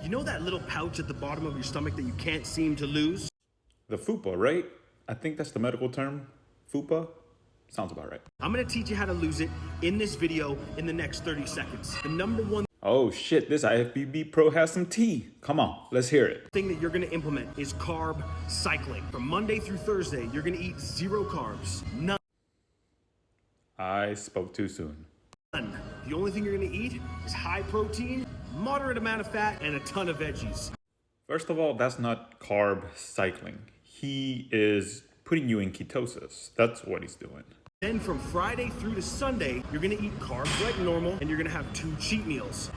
You know that little pouch at the bottom of your stomach that you can't seem to lose? The fupa, right? I think that's the medical term. Fupa? Sounds about right. I'm gonna teach you how to lose it in this video in the next 30 seconds. The number one Oh shit, this IFBB Pro has some tea. Come on, let's hear it. thing that you're gonna implement is carb cycling. From Monday through Thursday, you're gonna eat 0 carbs, none. I spoke too soon. The only thing you're gonna eat is high protein, moderate amount of fat, and a ton of veggies. First of all, that's not carb cycling. He is putting you in ketosis. That's what he's doing. Then from Friday through to Sunday, you're gonna eat carbs like normal, and you're gonna have 2 cheat meals.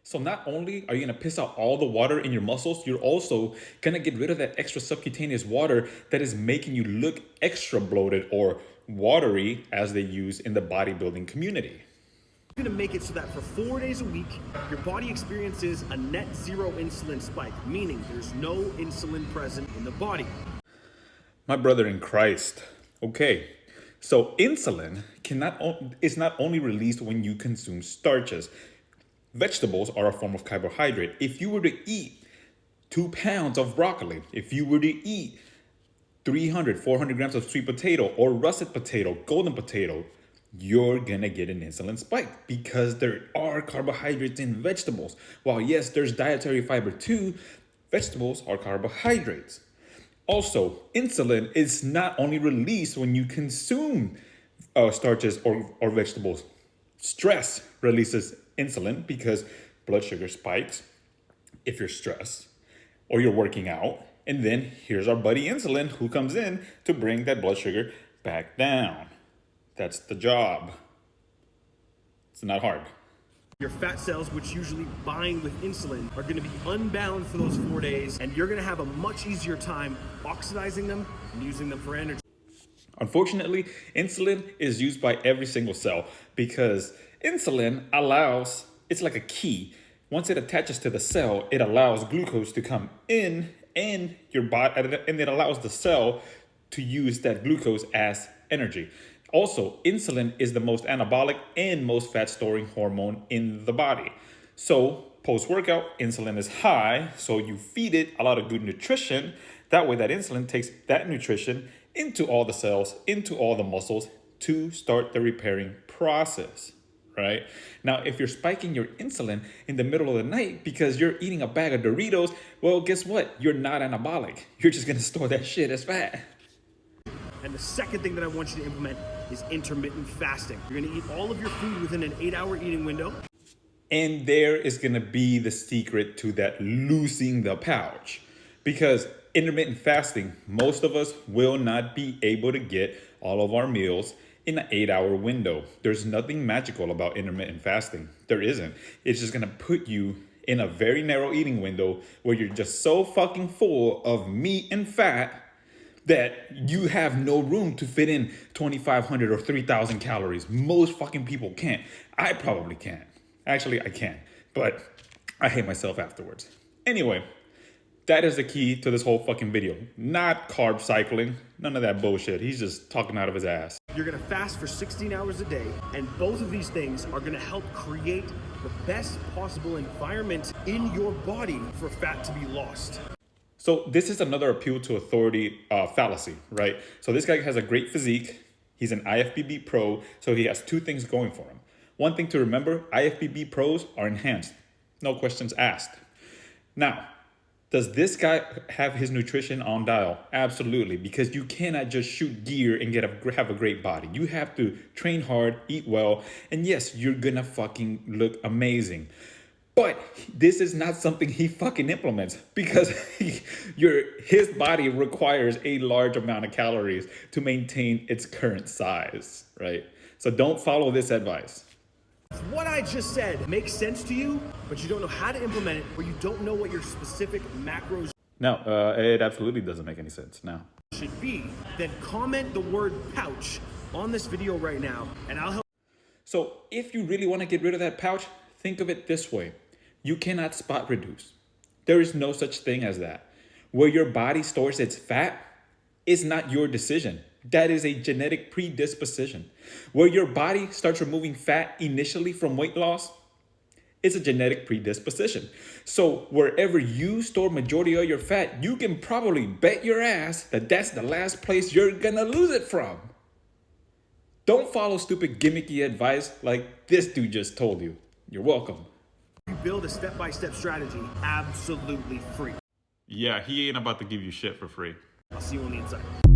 So not only are you gonna piss out all the water in your muscles, you're also gonna get rid of that extra subcutaneous water that is making you look extra bloated or watery, as they use in the bodybuilding community. You're gonna make it so that for 4 days a week, your body experiences a net 0 insulin spike, meaning there's no insulin present in the body. My brother in Christ. Okay, so insulin is not only released when you consume starches. Vegetables are a form of carbohydrate. If you were to eat 2 pounds of broccoli, if you were to eat 300, 400 grams of sweet potato or russet potato, golden potato, you're gonna get an insulin spike because there are carbohydrates in vegetables. While yes, there's dietary fiber too, vegetables are carbohydrates. Also, insulin is not only released when you consume starches or vegetables. Stress releases insulin because blood sugar spikes if you're stressed or you're working out. And then here's our buddy insulin who comes in to bring that blood sugar back down. That's the job. It's not hard. Your fat cells, which usually bind with insulin, are gonna be unbound for those 4 days, and you're gonna have a much easier time oxidizing them and using them for energy. Unfortunately, insulin is used by every single cell because insulin allows, it's like a key. Once it attaches to the cell, it allows glucose to come in your body, and it allows the cell to use that glucose as energy. Also, insulin is the most anabolic and most fat storing hormone in the body. So post-workout, insulin is high, so you feed it a lot of good nutrition. That way that insulin takes that nutrition into all the cells, into all the muscles to start the repairing process, right? Now, if you're spiking your insulin in the middle of the night because you're eating a bag of Doritos, well, guess what? You're not anabolic. You're just gonna store that shit as fat. And the second thing that I want you to implement is intermittent fasting. You're gonna eat all of your food within an 8-hour eating window. And there is gonna be the secret to that losing the pouch. Because intermittent fasting, most of us will not be able to get all of our meals in an 8-hour window. There's nothing magical about intermittent fasting. There isn't. It's just gonna put you in a very narrow eating window where you're just so fucking full of meat and fat that you have no room to fit in 2,500 or 3,000 calories. Most fucking people can't. I probably can't. Actually, I can, but I hate myself afterwards. Anyway, that is the key to this whole fucking video. Not carb cycling, none of that bullshit. He's just talking out of his ass. You're gonna fast for 16 hours a day, and both of these things are gonna help create the best possible environment in your body for fat to be lost. So this is another appeal to authority fallacy, right? So this guy has a great physique. He's an IFBB pro, so he has 2 things going for him. One thing to remember, IFBB pros are enhanced. No questions asked. Now, does this guy have his nutrition on dial? Absolutely, because you cannot just shoot gear and have a great body. You have to train hard, eat well, and yes, you're gonna fucking look amazing. But this is not something he fucking implements because his body requires a large amount of calories to maintain its current size, right? So don't follow this advice. If what I just said makes sense to you, but you don't know how to implement it, or you don't know what your specific macros No, it absolutely doesn't make any sense now. should be, then comment the word pouch on this video right now, and I'll help. So if you really want to get rid of that pouch, think of it this way. You cannot spot reduce. There is no such thing as that. Where your body stores its fat is not your decision. That is a genetic predisposition. Where your body starts removing fat initially from weight loss It's a genetic predisposition. So wherever you store majority of your fat, you can probably bet your ass that that's the last place you're gonna lose it from. Don't follow stupid gimmicky advice like this dude just told you. You're welcome. You build a step-by-step strategy absolutely free. Yeah, he ain't about to give you shit for free. I'll see you on the inside.